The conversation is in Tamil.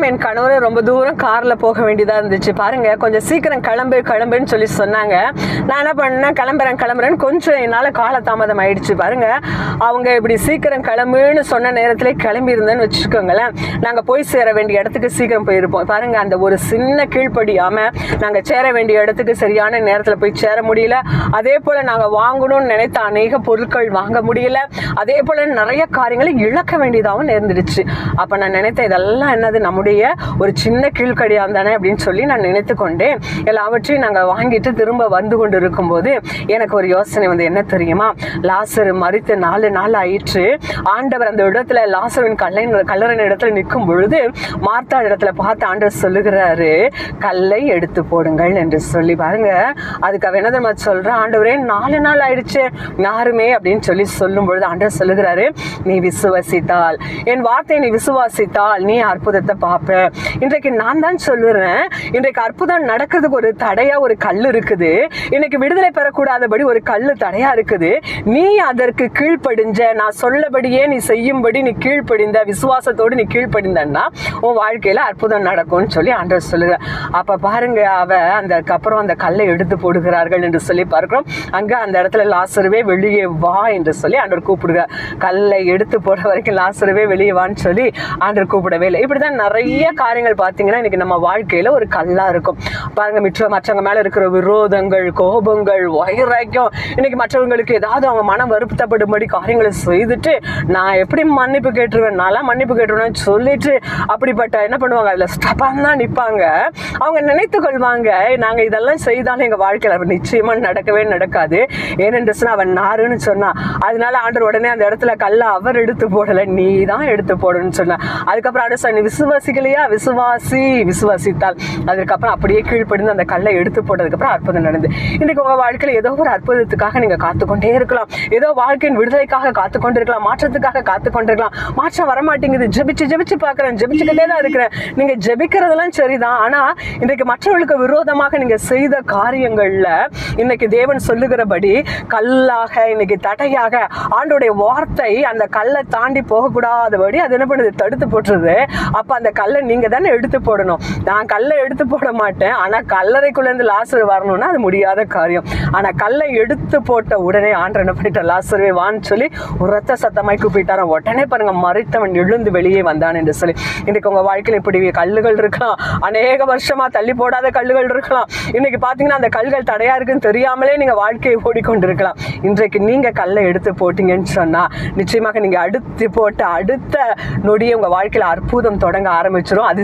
என் கணவர் ரொம்ப தூரம் கார்ல போக வேண்டியதா இருந்துச்சு. பாருங்க, கொஞ்சம் சீக்கிரம் கிளம்புன்னு சொல்லி சொன்னாங்க. நான் என்ன பண்ணேன், கிளம்புறேன்னு கொஞ்சம் என்னால காலதாமதம் ஆயிடுச்சு. பாருங்க, அவங்க இப்படி சீக்கிரம் கிளம்புன்னு சொன்ன நேரத்திலே கிளம்பி இருந்தேன்னு வச்சுக்கோங்களேன், நாங்க போய் சேர வேண்டிய இடத்துக்கு சீக்கிரம் போயிருப்போம். பாருங்க, அந்த ஒரு சின்ன கீழ்ப்படியாம நாங்க சேர வேண்டிய இடத்துக்கு சரியான நேரத்துல போய் சேர முடியல. அதே போல நாங்க வாங்கணும்னு நினைத்த அநேக பொருட்கள் வாங்க முடியல. அதே போல நிறைய காரியங்களை இழக்க வேண்டியதாகவும் நேர்ந்துடுச்சு. அப்ப நான் நினைத்தேன், இதெல்லாம் என்னது, நம்முடைய ஒரு சின்ன கீழ்க்கடியான் தானே அப்படின்னு சொல்லி நான் நினைத்து கொண்டேன். எல்லாவற்றையும் நாங்கள் வாங்கிட்டு திரும்ப வந்து கொண்டு இருக்கும் போது எனக்கு ஒரு யோசனை வந்து, என்ன தெரியுமா, லாசரு மரித்து 4 நாள் ஆயிற்று. ஆண்டவர் அந்த இடத்துல லாசரின் கல்லறையின் இடத்துல நிற்கும் பொழுது மார்த்தா இடத்துல பார்த்து ஆண்டவர் சொல்லுகிறாரு, கல்லை எடுத்து போடுங்கள் என்று சொல்லி. பாருங்க, அதுக்கு அவ என்ன தெரியுமா சொல்ற, ஆண்டவரே 4 நாள் ஆயிடுச்சு யாருமே அப்படின்னு சொல்லி சொல்லும் பொழுது ஆண்டவர் சொல்லுகிறாரு, நீ விசுவாசித்தால், என் வார்த்தை நீ விசுவாசித்தால் நீ அற்புதத்தை பார்ப்ப. இன்றைக்கு நான் தான் சொல்லுறேன், இன்றைக்கு அற்புதம் நடக்கிறதுக்கு ஒரு தடையா ஒரு கல் இருக்குது. இன்னைக்கு விடுதலை பெறக்கூடாதபடி ஒரு கல்லு தடையா இருக்குது. நீ அதற்கு கீழ்ப்படிஞ்ச, நான் சொல்லபடியே நீ செய்யும்படி நீ கீழ்ப்படிந்த, விசுவாசத்தோடு நீ கீழ்ப்படிந்தன்னா உன் வாழ்க்கையில அற்புதம் நடக்கும்னு சொல்லி ஆண்டவர் சொல்லுங்க. அப்ப பாருங்க, அதுக்கப்புறம் அந்த கல்லை எடுத்து போடுகிறார்கள் என்று சொல்லி பார்க்கிறோம். அங்க அந்த இடத்துல லாசருவே வெளியே வா என்று சொல்லி ஆண்டவர் கூப்பிடுங்க. கல்லை எடுத்து போட வரைக்கும் லாசருவே வெளியே வான்னு சொல்லி ஆண்டவர் கூப்பிடவே இல்லை. இப்படிதான் நிறைய காரியங்கள் பார்த்தீங்கன்னா இன்னைக்கு நம்ம வாழ்க்கையில ஒரு கல்லா இருக்கும். பாருங்க, மற்றவங்க மேல இருக்கிற விரோதங்கள், கோபங்கள், வைராக்கியம், இன்னைக்கு மற்றவங்களுக்கு ஏதாவது அவங்க மனம் வருத்தப்படும்படி காரியங்களை செய்துட்டு நான் எப்படி மன்னிப்பு கேட்டுருவேன், நான்லாம் மன்னிப்பு கேட்டுருவேன்னு சொல்லிட்டு அப்படிப்பட்ட என்ன பண்ணுவாங்க, அதுல ஸ்டப்பான் தான் நிற்பாங்க. அவங்க நினைத்து கொள்வாங்க, நாங்க இதெல்லாம் செய்தாலும் எங்க வாழ்க்கையில அவன் நிச்சயமா நடக்கவே நடக்காது. ஏனென்று சொன்னா அவன் நாருன்னு சொன்னா, அதனால ஆண்டவர் உடனே அந்த இடத்துல கல்ல அவர் எடுத்து போடல, நீ தான் எடுத்து போடணும்னு சொன்ன. அதுக்கப்புறம் ஆண்டு சொன்ன, விசுவாசிக்கலையா, விசுவாசித்தால். அதுக்கப்புறம் அப்படியே கீழ்ப்படிந்து அந்த கல்லை எடுத்து போட்டதுக்கு அப்புறம் அற்புதம் நடந்து. இன்னைக்கு உங்க வாழ்க்கையில ஏதோ ஒரு அற்புதத்துக்காக நீங்க காத்துக்கொண்டே இருக்கலாம், ஏதோ வாழ்க்கையின் விடுதலைக்காக காத்துக்கொண்டிருக்கலாம், மாற்றத்துக்காக காத்துக்கொண்டிருக்கலாம். மாற்றம் வரமாட்டேங்குது, ஜெபிச்சு பாக்குறேன், ஜெபிச்சுக்கிட்டே தான் இருக்கிறேன். நீங்க ஜெபிக்கிறதெல்லாம் சரிதான், ஆனா இன்றைக்கு மற்றவர்களுக்கு விரோதமாக நீங்க செய்த காரியங்கள்ல இன்னைக்கு தேவன் சொல்லுகிறபடி கல்லாக, இன்னைக்கு தடையாக ஆண்டோடைய வார்த்தை அந்த கல்லை தாண்டி போகக்கூடாதபடி அது என்ன பண்ணுது, தடுத்து போட்டுருது. அப்ப அந்த கல்லை நீங்க தானே எடுத்து போடணும். நான் கல்லை எடுத்து போட மாட்டேன், ஆனா கல்லறைக்குள்ள இருந்து லாசரு வரணும்னா அது முடியாத காரியம். ஆனா கல்லை எடுத்து போட்ட உடனே ஆண்டவர் என்ன பண்ணிட்ட, லாசருவே வான்னு சொல்லி ஒரு ரத்த சத்தமாய் கூப்பிட்டார. உடனே பாருங்க, மரித்தவன் எழுந்து வெளியே வந்தான் என்று சொல்லி. இன்னைக்கு உங்க வாழ்க்கையில இப்படி கல்லுகள் இருக்கலாம், அநேக வருஷமா தள்ளி போடாத கல்லுகள் இருக்கலாம். இன்னைக்கு பாத்தீங்கன்னா அந்த கல்கள் தடையா இருக்குன்னு தெரியாமலே நீங்க வாழ்க்கையை ஓடிக்கொண்டிருக்கலாம். இன்றைக்கு நீங்க கல்லை எடுத்து போட்டீங்கன்னு சொன்னா நிச்சயமாக நீங்க அடுத்து போட்ட அடுத்த நொடியே உங்க வாழ்க்கையில அற்புதம் தொடங்க ஆரம்பிச்சிடும். அது